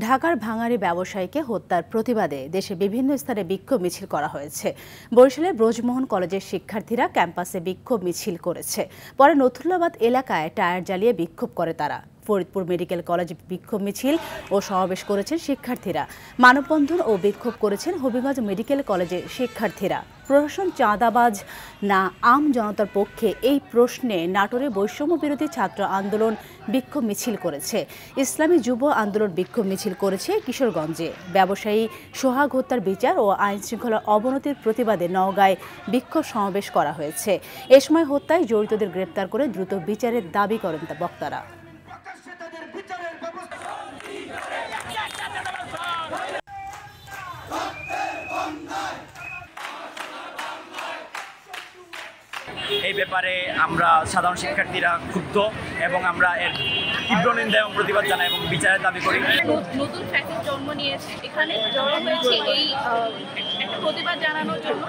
ঢাকার ভাঙাড়ি ব্যবসায়ীকে হত্যার প্রতিবাদে দেশে বিভিন্ন স্থানে বিক্ষোভ মিছিল করা হয়েছে। বরিশালের ব্রজমোহন কলেজের শিক্ষার্থীরা ক্যাম্পাসে বিক্ষোভ মিছিল করেছে। পরে নথুল্লাবাদ এলাকায় টায়ার জ্বালিয়ে বিক্ষোভ করে তারা। ফরিদপুর মেডিকেল কলেজে বিক্ষোভ মিছিল ও সমাবেশ করেছেন শিক্ষার্থীরা। মানববন্ধন ও বিক্ষোভ করেছেন হবিগঞ্জ মেডিকেল কলেজের শিক্ষার্থীরা। প্রশাসন চাঁদাবাজ না আম জনতার পক্ষে, এই প্রশ্নে নাটোরে বৈষম্য বিরোধী ছাত্র আন্দোলন বিক্ষোভ মিছিল করেছে। ইসলামী যুব আন্দোলন বিক্ষোভ মিছিল করেছে কিশোরগঞ্জে। ব্যবসায়ী সোহাগ হত্যার বিচার ও আইন শৃঙ্খলার অবনতির প্রতিবাদে নওগাঁয় বিক্ষোভ সমাবেশ করা হয়েছে। এ সময় হত্যায় জড়িতদের গ্রেপ্তার করে দ্রুত বিচারের দাবি করেন বক্তারা। এই ব্যাপারে আমরা সাধারণ শিক্ষার্থীরা ক্ষুব্ধ এবং আমরা এর তীব্র নিন্দা এবং প্রতিবাদ জানাই এবং বিচারের দাবি করি। নতুন ফ্যাসিস্ট জন্ম নিয়েছে, এখানে জড়ো হয়েছে এই একটা প্রতিবাদ জানানোর জন্য।